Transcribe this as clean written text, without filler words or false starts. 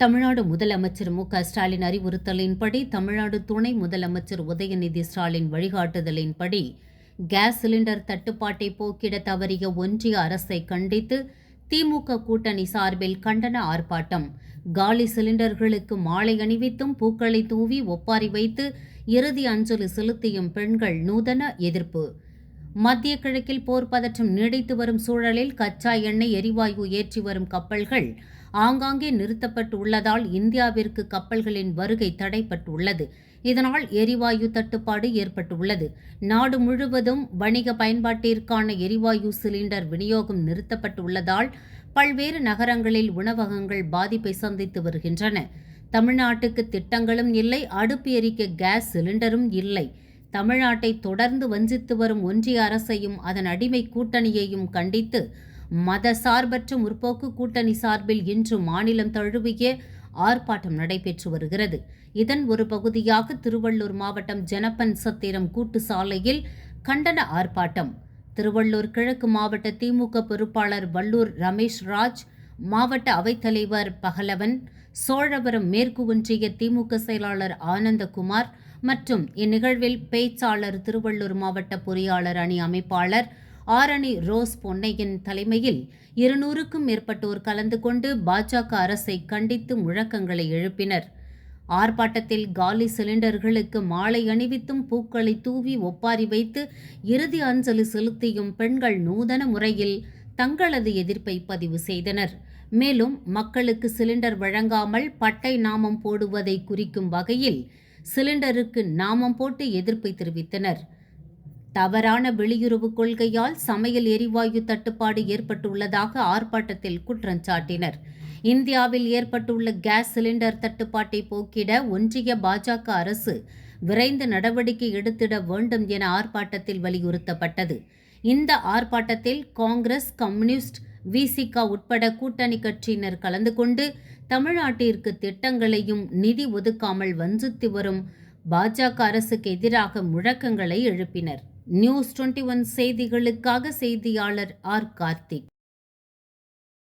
தமிழ்நாடு முதலமைச்சர் மு.க.ஸ்டாலின் அறிவுறுத்தலின்படி தமிழ்நாடு துணை முதலமைச்சர் உதயநிதி ஸ்டாலின் வழிகாட்டுதலின்படி கேஸ் சிலிண்டர் தட்டுப்பாட்டை போக்கிட தவறிய ஒன்றிய அரசை கண்டித்து திமுக கூட்டணி சார்பில் கண்டன ஆர்ப்பாட்டம். காலி சிலிண்டர்களுக்கு மாலை அணிவித்தும் பூக்களை தூவி ஒப்பாரி வைத்து இறுதி அஞ்சலி செலுத்தியும் பெண்கள் நூதன எதிர்ப்பு. மத்திய கிழக்கில் போர் பதற்றம் நீடித்து வரும் சூழலில் கச்சா எண்ணெய் எரிவாயு ஏற்றி வரும் கப்பல்கள் ஆங்காங்கே நிறுத்தப்பட்டு உள்ளதால் இந்தியாவிற்கு கப்பல்களின் வருகை தடைப்பட்டுள்ளது. இதனால் எரிவாயு தட்டுப்பாடு ஏற்பட்டுள்ளது. நாடு முழுவதும் வணிக பயன்பாட்டிற்கான எரிவாயு சிலிண்டர் விநியோகம் நிறுத்தப்பட்டுள்ளதால் பல்வேறு நகரங்களில் உணவகங்கள் பாதிப்பை சந்தித்து வருகின்றன. தமிழ்நாட்டுக்கு திட்டங்களும் இல்லை, அடுப்பு எரிக்க கேஸ் சிலிண்டரும் இல்லை. தமிழ்நாட்டை தொடர்ந்து வஞ்சித்து வரும் ஒன்றிய அரசையும் அதன் அடிமை கூட்டணியையும் கண்டித்து மத சார்பற்ற முற்போக்கு கூட்டணி சார்பில் இன்று மாநிலம் தழுவிய ஆர்ப்பாட்டம் நடைபெற்று வருகிறது. இதன் ஒரு பகுதியாக திருவள்ளூர் மாவட்டம் ஜனப்பன் சத்திரம் கூட்டு சாலையில் கண்டன ஆர்ப்பாட்டம். திருவள்ளூர் கிழக்கு மாவட்ட திமுக பொறுப்பாளர் வல்லூர் ரமேஷ் ராஜ், மாவட்ட அவைத்தலைவர் பகலவன், சோழவரம் மேற்கு ஒன்றிய திமுக செயலாளர் ஆனந்தகுமார் மற்றும் இந்நிகழ்வில் பேச்சாளர் திருவள்ளூர் மாவட்ட பொறியாளர் அணி அமைப்பாளர் ஆரணி ரோஸ் பொன்னையன் தலைமையில் 200க்கும் மேற்பட்டோர் கலந்து கொண்டு பாஜக அரசை கண்டித்து முழக்கங்களை எழுப்பினர். ஆர்ப்பாட்டத்தில் காலி சிலிண்டர்களுக்கு மாலை அணிவித்தும் பூக்களை தூவி ஒப்பாரி வைத்து இறுதி அஞ்சலி செலுத்தியும் பெண்கள் நூதன முறையில் தங்களது எதிர்ப்பை பதிவு செய்தனர். மேலும் மக்களுக்கு சிலிண்டர் வழங்காமல் பட்டை நாமம் போடுவதை குறிக்கும் வகையில் சிலிண்டருக்கு நாமம் போட்டு எதிர்ப்பை தெரிவித்தனர். தவறான வெளியுறவு கொள்கையால் சமையல் எரிவாயு தட்டுப்பாடு ஏற்பட்டுள்ளதாக ஆர்ப்பாட்டத்தில் குற்றம் சாட்டினர். இந்தியாவில் ஏற்பட்டுள்ள கேஸ் சிலிண்டர் தட்டுப்பாட்டை போக்கிட ஒன்றிய பாஜக அரசு விரைந்து நடவடிக்கை எடுத்திட வேண்டும் என ஆர்ப்பாட்டத்தில் வலியுறுத்தப்பட்டது. இந்த ஆர்ப்பாட்டத்தில் காங்கிரஸ், கம்யூனிஸ்ட், விசிக உட்பட கூட்டணி கட்சியினர் கலந்து கொண்டு தமிழ்நாட்டிற்கு திட்டங்களையும் நிதி ஒதுக்காமல் வஞ்சித்து வரும் பாஜக அரசுக்கு எதிராக முழக்கங்களை எழுப்பினர். நியூஸ் 21 செய்திகளுக்காக செய்தியாளர் ஆர். கார்த்திக்.